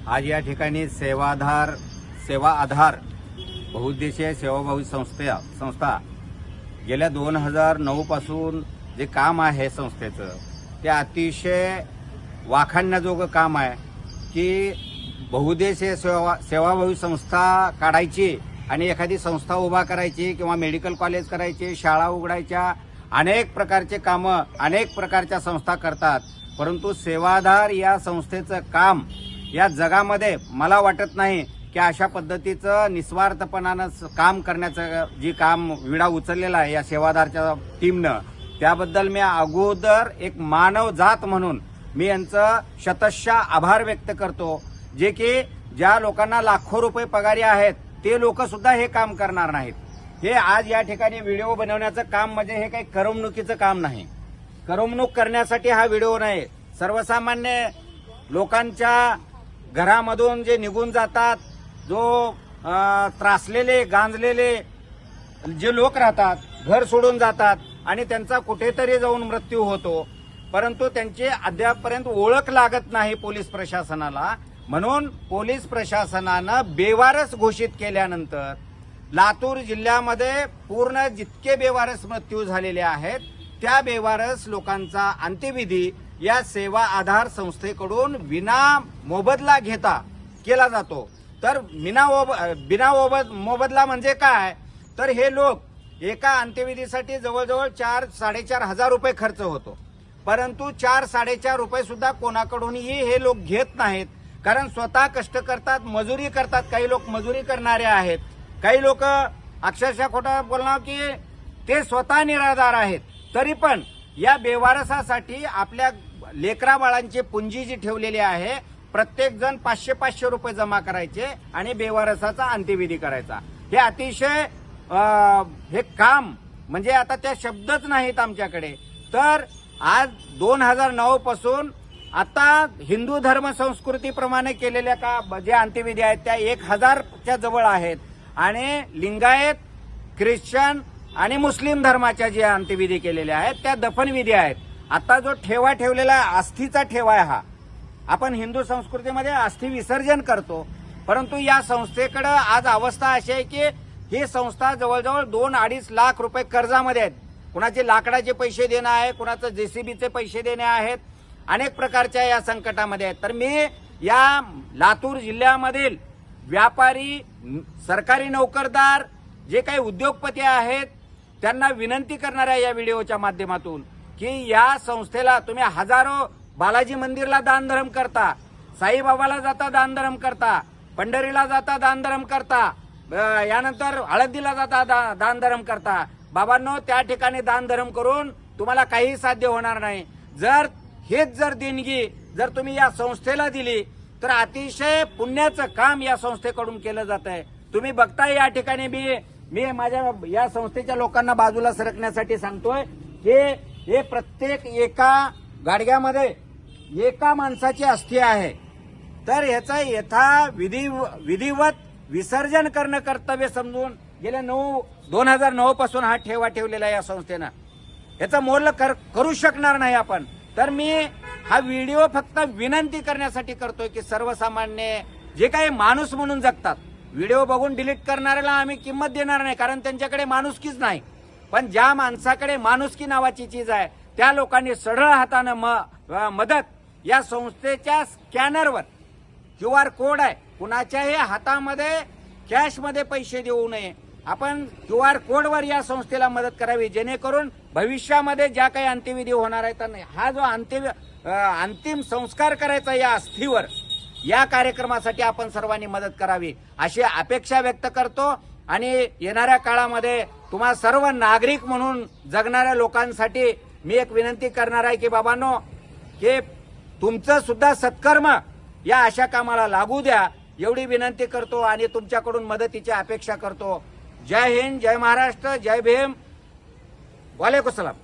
आज या ठिकाणी सेवा आधार बहुउद्देशीय सेवाभावी संस्था गेल्या 2009 पासून जे काम आहे संस्थेचं ते अतिशय वाखाणण्याजोगं काम आहे की बहुउद्देशीय सेवाभावी संस्था काढायची आणि एखादी संस्था उभा करायची किंवा मेडिकल कॉलेज करायचे, शाळा उघडायच्या, अनेक प्रकारचे कामं अनेक प्रकारच्या संस्था करतात. परंतु सेवाधार या संस्थेचं काम या जगामध्ये मला वाटत नाही की अशा पद्धतीचं निस्वार्थपणानं काम करण्याचं जी काम विडा उचललेला आहे या सेवाधारच्या टीमनं, त्याबद्दल मी अगोदर एक मानव जात म्हणून मी यांचं शतशः आभार व्यक्त करतो. जे की ज्या लोकांना लाखो रुपये पगारी आहेत ते लोक सुद्धा हे काम करणार नाहीत. हे आज या ठिकाणी व्हिडिओ बनवण्याचं काम म्हणजे हे काही करमणुकीचं काम नाही. करमणूक करण्यासाठी हा व्हिडिओ नाही. सर्वसामान्य लोकांच्या घरामधून जे निघून जातात, जो त्रासलेले गांजलेले जे लोक राहतात, घर सोडून जातात आणि त्यांचा कुठेतरी जाऊन मृत्यू होतो, परंतु त्यांची अद्यापपर्यंत ओळख लागत नाही पोलीस प्रशासनाला. म्हणून पोलीस प्रशासनानं बेवारस घोषित केल्यानंतर लातूर जिल्ह्यामध्ये पूर्ण जितके बेवारस मृत्यू झालेले आहेत त्या बेवारस लोकांचा अंत्यविधी या सेवा आधार संस्थेकडून विना मोबदला घेता केला जातो. तर बिना मोबदला म्हणजे काय, तर हे लोक एका अंत्यविधीसाठी जवळजवळ 4-4.5 हजार रुपये खर्च होतो, परंतु 4-4.5 रुपये सुद्धा कोणाकडूनही हे लोक घेत नाहीत. कारण स्वतः कष्ट करतात, मजुरी करतात. काही लोक मजुरी करणारे आहेत, काही लोक अक्षरशः खोटं बोलणार की ते स्वतः निराधार आहेत. तरी पण या बेवारसासाठी आपल्या लेकरा बाळांची पुंजी जी ठेवलेली आहे, प्रत्येक जण 500-500 रुपये जमा करायचे आणि बेवारसाचा अंत्यविधी करायचा. हे अतिशय हे काम म्हणजे आता त्या शब्दच नाहीत आमच्याकडे. तर आज 2009 पासून आता हिंदू धर्म संस्कृतीप्रमाणे केलेल्या का जे अंत्यविधी आहेत त्या 1000च्या जवळ आहेत आणि लिंगायत, ख्रिश्चन आणि मुस्लिम धर्माच्या ज्या अंत्यविधी केलेल्या आहेत त्या दफनविधी आहेत. आता जो ठेवा ठेवलेला अस्थीचा ठेवा आहे, हा आपण हिंदू संस्कृतीमध्ये अस्थि विसर्जन करतो, परंतु या संस्थेकडे आज अवस्था अशी आहे की ही संस्था जवळजवळ 2-2.5 लाख रुपये कर्जामध्ये आहेत. कुणाचे लाकडाचे पैसे देणं आहे, कुणाचं जेसीबीचे पैसे देणे आहेत, अनेक प्रकारच्या या संकटामध्ये आहेत. तर मी या लातूर जिल्ह्यामधील व्यापारी, सरकारी नोकरदार, जे काही उद्योगपती आहेत त्यांना विनंती करणार आहे या व्हिडिओच्या माध्यमातून की या संस्थेला तुम्ही हजारो बालाजी मंदिरला दानधर्म करता, साईबाबाला जाता दानधर्म करता, पंढरीला जाता दानधर्म करता, यानंतर हळदीला जाता दानधर्म करता. बाबांनो, त्या ठिकाणी दानधर्म करून तुम्हाला काही साध्य होणार नाही. हेच जर देणगी जर तुम्ही या संस्थेला दिली तर अतिशय पुण्याचं काम या संस्थेकडून केलं जात आहे. तुम्ही बघताय या ठिकाणी मी माझ्या या संस्थेच्या लोकांना बाजूला सरकण्यासाठी सांगतोय की हे प्रत्येक एका गाडग्यामध्ये एका माणसाची अस्थी आहे. तर ह्याचा विधिवत विसर्जन करणं कर्तव्य समजून गेल्या 2009 पासून हा ठेवा ठेवलेला आहे या संस्थेनं. याचं मोल करू शकणार नाही आपण. तर मी हा व्हिडिओ फक्त विनंती करण्यासाठी करतोय की सर्वसामान्य जे काही माणूस म्हणून जगतात, व्हिडिओ बघून डिलीट करणाऱ्याला आम्ही किंमत देणार नाही, कारण त्यांच्याकडे माणुसकीच नाही. पण ज्या माणसाकडे माणुसकी नावाची चीज आहे त्या लोकांनी सरळ हातानं मदत या संस्थेच्या स्कॅनरवर QR कोड आहे, कुणाच्याही हातामध्ये कॅशमध्ये पैसे देऊ नये. आपण QR कोडवर या संस्थेला मदत करावी, जेणेकरून भविष्यामध्ये ज्या काही अंत्यविधी होणार आहेत हा जो अंतिम संस्कार करायचा या अस्थीवर, या कार्यक्रमासाठी आपण सर्वांनी मदत करावी अशी अपेक्षा व्यक्त करतो. आणि येणाऱ्या काळामध्ये तुम्हा सर्व नागरिक म्हणून जगणाऱ्या लोकांसाठी मी एक विनंती करणार आहे की बाबांनो, की तुमचं सुद्धा सत्कर्म या अशा कामाला लागू द्या, एवढी विनंती करतो आणि तुमच्याकडून मदतीची अपेक्षा करतो. जय हिंद, जय महाराष्ट्र, जय भीम, वालेकुम सलाम.